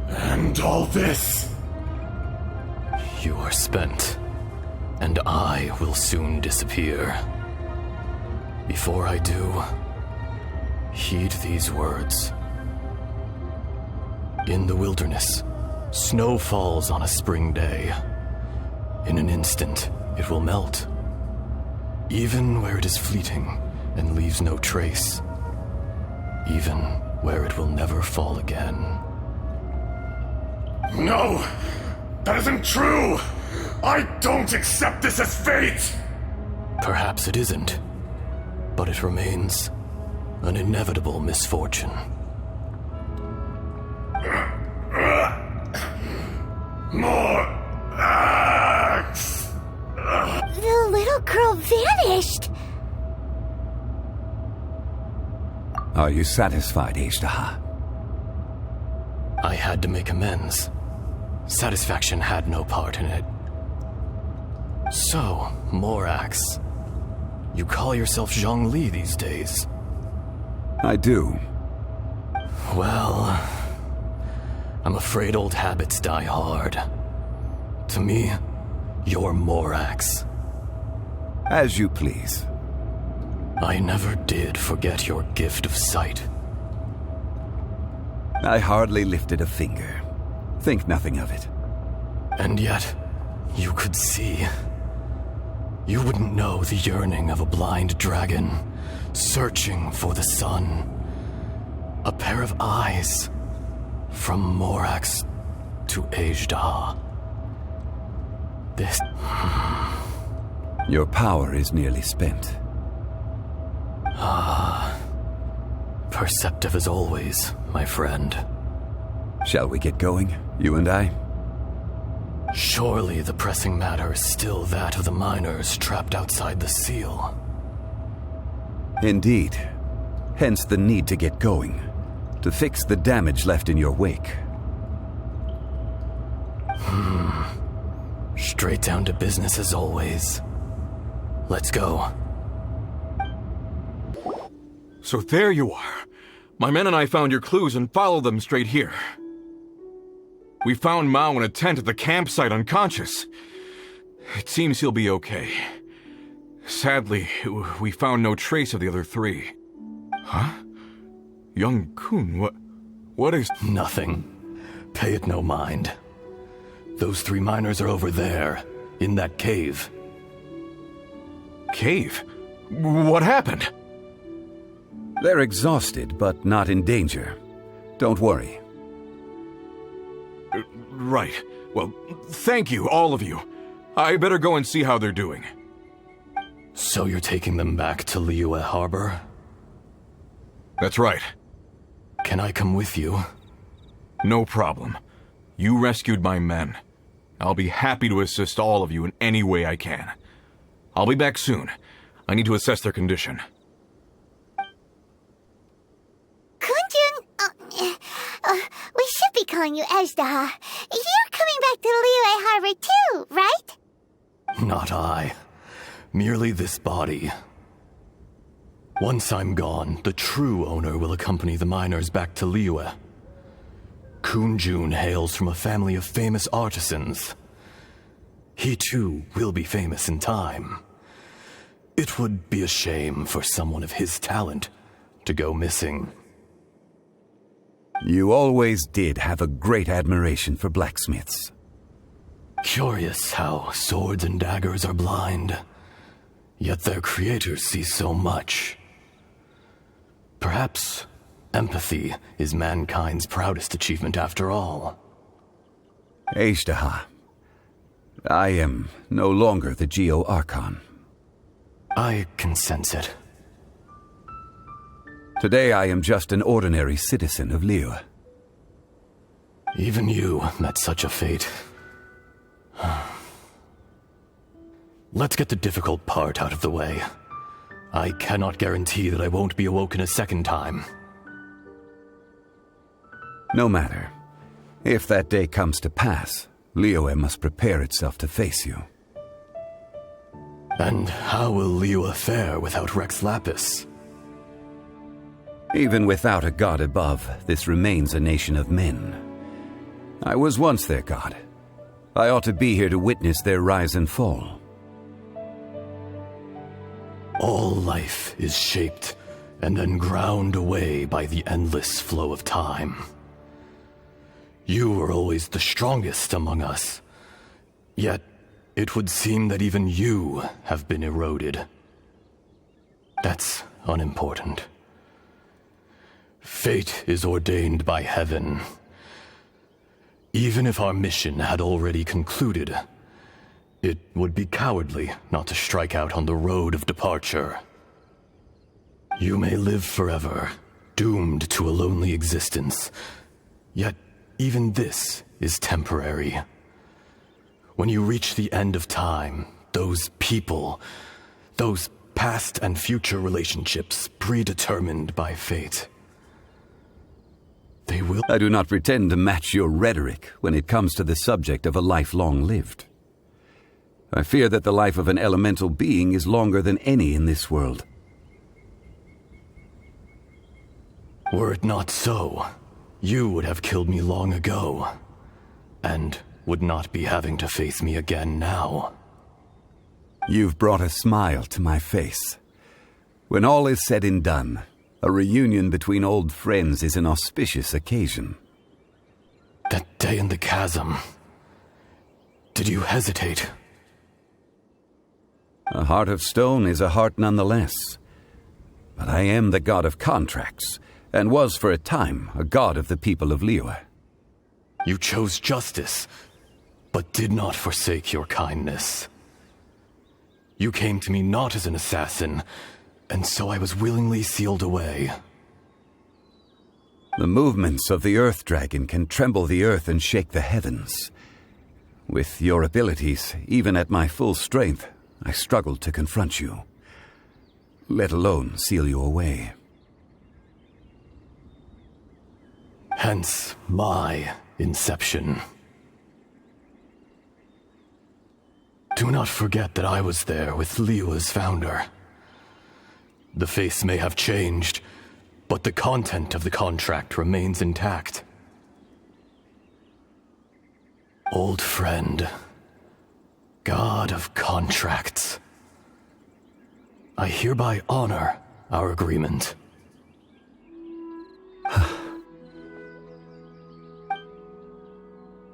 And all this? You are spent, and I will soon disappear. Before I do, heed these words. In the wilderness, snow falls on a spring day. In an instant, it will melt. Even where it is fleeting and leaves no trace. Even where it will never fall again. No! That isn't true! I don't accept this as fate! Perhaps it isn't, but it remains an inevitable misfortune. More axe! The little girl vanished! Are you satisfied, Ishtaha? I had to make amends. Satisfaction had no part in it. So, Morax, you call yourself Zhongli these days? I do. Well, I'm afraid old habits die hard. To me, you're Morax. As you please. I never did forget your gift of sight. I hardly lifted a finger. Think nothing of it. And yet, you could see. You wouldn't know the yearning of a blind dragon, searching for the sun. A pair of eyes, from Morax to Ajda. This... Your power is nearly spent. Perceptive as always, my friend. Shall we get going, you and I? Surely the pressing matter is still that of the miners trapped outside the seal. Indeed. Hence the need to get going, to fix the damage left in your wake. Straight down to business as always. Let's go. So there you are. My men and I found your clues and followed them straight here. We found Mao in a tent at the campsite unconscious. It seems he'll be okay. Sadly, we found no trace of the other three. Huh? Young Kun, what is... Nothing. Pay it no mind. Those three miners are over there, in that cave. Cave? What happened? They're exhausted, but not in danger. Don't worry. Right. Well, thank you, all of you. I better go and see how they're doing. So you're taking them back to Liyue Harbor? That's right. Can I come with you? No problem. You rescued my men. I'll be happy to assist all of you in any way I can. I'll be back soon. I need to assess their condition. Kunjun, we should be calling you Ajda. You're coming back to Liyue Harbor too, right? Not I. Merely this body. Once I'm gone, the true owner will accompany the miners back to Liyue. Kunjun hails from a family of famous artisans. He too will be famous in time. It would be a shame for someone of his talent to go missing. You always did have a great admiration for blacksmiths. Curious how swords and daggers are blind, yet their creators see so much. Perhaps empathy is mankind's proudest achievement after all. Ashtaha, I am no longer the Geo-Archon. I can sense it. Today I am just an ordinary citizen of Liyue. Even you met such a fate. Let's get the difficult part out of the way. I cannot guarantee that I won't be awoken a second time. No matter. If that day comes to pass, Liyue must prepare itself to face you. And how will Liyue fare without Rex Lapis? Even without a god above, this remains a nation of men. I was once their god. I ought to be here to witness their rise and fall. All life is shaped and then ground away by the endless flow of time. You were always the strongest among us, yet it would seem that even you have been eroded. That's unimportant. Fate is ordained by heaven. Even if our mission had already concluded, it would be cowardly not to strike out on the road of departure. You may live forever, doomed to a lonely existence, yet even this is temporary. When you reach the end of time, those people, those past and future relationships predetermined by fate, they will... I do not pretend to match your rhetoric when it comes to the subject of a life long lived. I fear that the life of an elemental being is longer than any in this world. Were it not so, you would have killed me long ago, and would not be having to face me again now. You've brought a smile to my face. When all is said and done, a reunion between old friends is an auspicious occasion. That day in the chasm, did you hesitate? A heart of stone is a heart nonetheless. But I am the god of contracts, and was for a time a god of the people of Liyue. You chose justice, but did not forsake your kindness. You came to me not as an assassin, and so I was willingly sealed away. The movements of the Earth Dragon can tremble the earth and shake the heavens. With your abilities, even at my full strength, I struggled to confront you, let alone seal you away. Hence my inception. Do not forget that I was there with Liyue's founder. The face may have changed, but the content of the contract remains intact. Old friend, God of contracts, I hereby honor our agreement.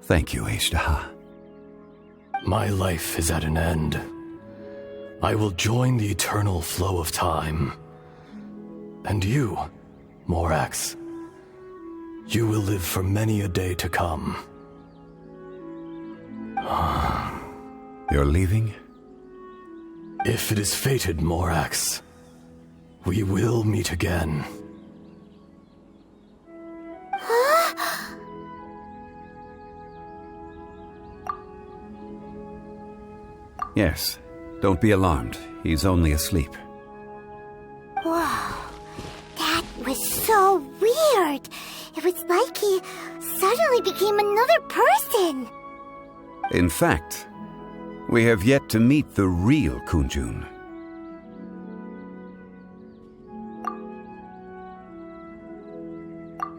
Thank you, Ashtaha. My life is at an end. I will join the eternal flow of time. And you, Morax, you will live for many a day to come. You're leaving? If it is fated, Morax, we will meet again. Yes. Don't be alarmed. He's only asleep. Whoa. That was so weird. It was like he suddenly became another person. In fact, we have yet to meet the real Kunjun.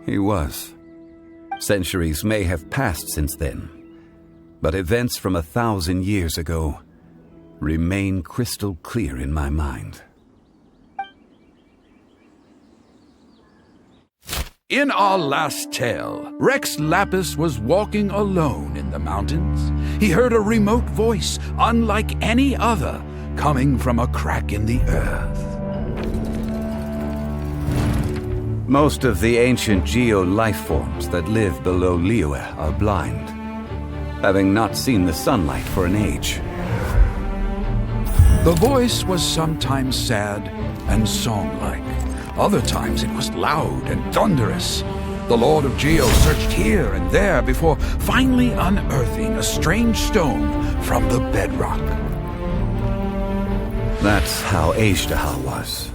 He was. Centuries may have passed since then, but events from 1,000 years ago remain crystal clear in my mind. In our last tale, Rex Lapis was walking alone in the mountains. He heard a remote voice, unlike any other, coming from a crack in the earth. Most of the ancient geo life forms that live below Liyue are blind, having not seen the sunlight for an age. The voice was sometimes sad and song-like. Other times it was loud and thunderous. The Lord of Geo searched here and there before finally unearthing a strange stone from the bedrock. That's how Azhdaha was.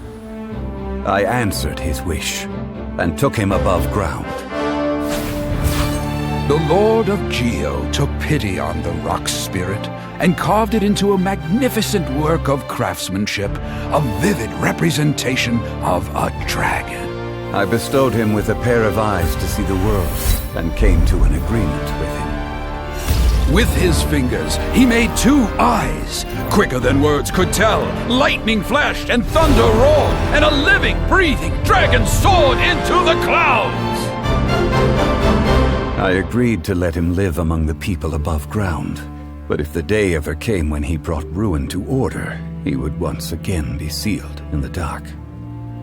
I answered his wish and took him above ground. The Lord of Geo took pity on the rock spirit and carved it into a magnificent work of craftsmanship, a vivid representation of a dragon. I bestowed him with a pair of eyes to see the world and came to an agreement with him. With his fingers, he made 2 eyes. Quicker than words could tell, lightning flashed and thunder roared, and a living, breathing dragon soared into the clouds. I agreed to let him live among the people above ground, but if the day ever came when he brought ruin to order, he would once again be sealed in the dark.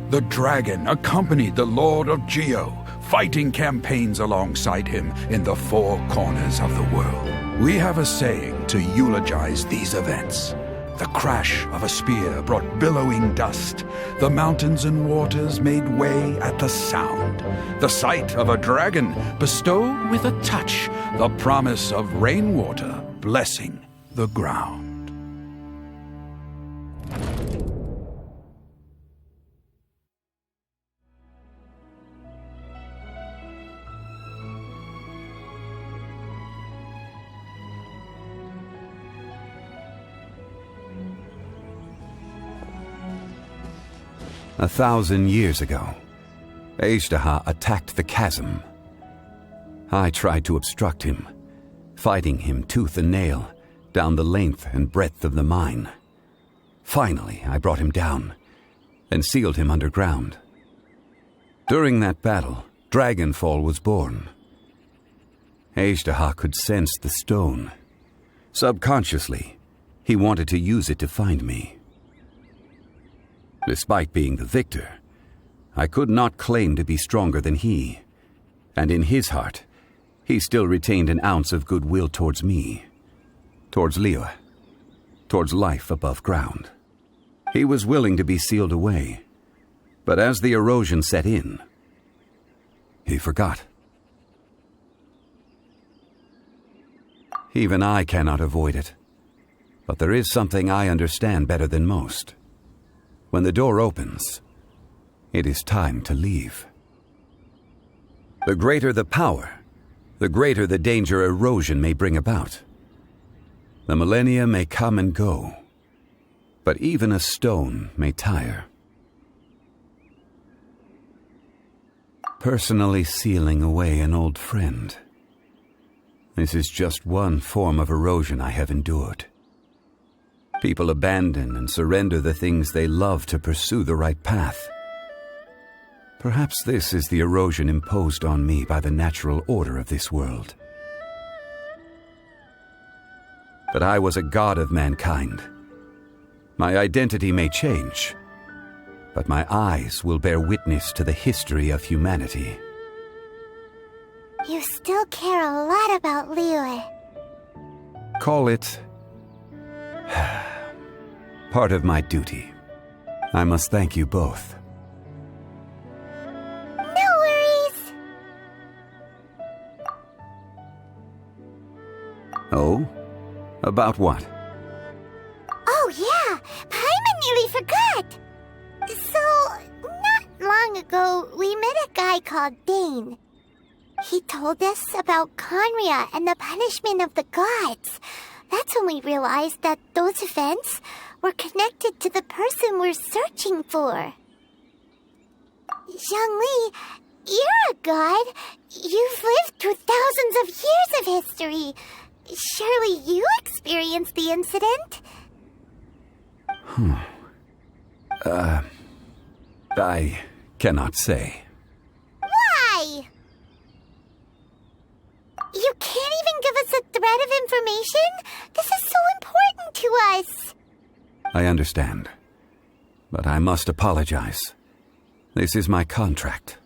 The dragon accompanied the Lord of Geo, fighting campaigns alongside him in the 4 corners of the world. We have a saying to eulogize these events. The crash of a spear brought billowing dust. The mountains and waters made way at the sound. The sight of a dragon bestowed with a touch the promise of rainwater blessing the ground. A 1,000 years ago, Azhdaha attacked the chasm. I tried to obstruct him, fighting him tooth and nail down the length and breadth of the mine. Finally, I brought him down and sealed him underground. During that battle, Dragonfall was born. Azhdaha could sense the stone. Subconsciously, he wanted to use it to find me. Despite being the victor, I could not claim to be stronger than he, and in his heart, he still retained an ounce of goodwill towards me, towards Liyue, towards life above ground. He was willing to be sealed away, but as the erosion set in, he forgot. Even I cannot avoid it, but there is something I understand better than most. When the door opens, it is time to leave. The greater the power, the greater the danger erosion may bring about. The millennia may come and go, but even a stone may tire. Personally sealing away an old friend. This is just one form of erosion I have endured. People abandon and surrender the things they love to pursue the right path. Perhaps this is the erosion imposed on me by the natural order of this world. But I was a god of mankind. My identity may change, but my eyes will bear witness to the history of humanity. You still care a lot about Liyue. Call it part of my duty. I must thank you both. No worries. Oh? About what? Oh yeah, Paimon nearly forgot. So, not long ago, we met a guy called Dane. He told us about Conria and the punishment of the gods. That's when we realized that those events were connected to the person we're searching for. Zhongli, you're a god. You've lived through thousands of years of history. Surely you experienced the incident? I cannot say. Why? You can't even give us a thread of information? This is so important to us. I understand. But I must apologize. This is my contract.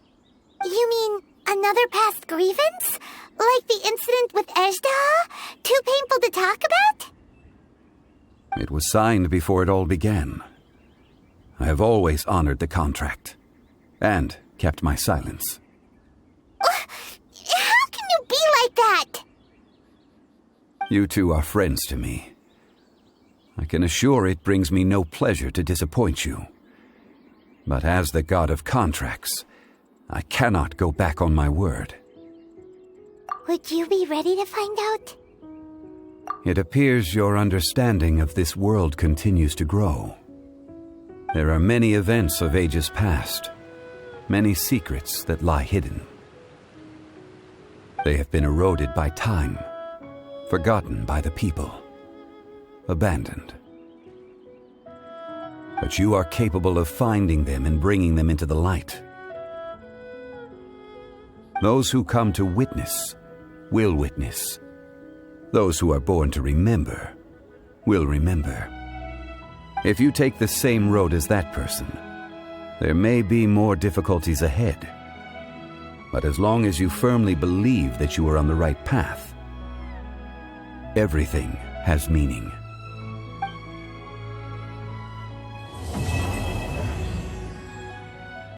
another past grievance? Like the incident with Ejda? Too painful to talk about? It was signed before it all began. I have always honored the contract. And kept my silence. How can you be like that? You two are friends to me. I can assure it brings me no pleasure to disappoint you. But as the god of contracts, I cannot go back on my word. Would you be ready to find out? It appears your understanding of this world continues to grow. There are many events of ages past, many secrets that lie hidden. They have been eroded by time, forgotten by the people, abandoned. But you are capable of finding them and bringing them into the light. Those who come to witness will witness. Those who are born to remember will remember. If you take the same road as that person, there may be more difficulties ahead. But as long as you firmly believe that you are on the right path, everything has meaning.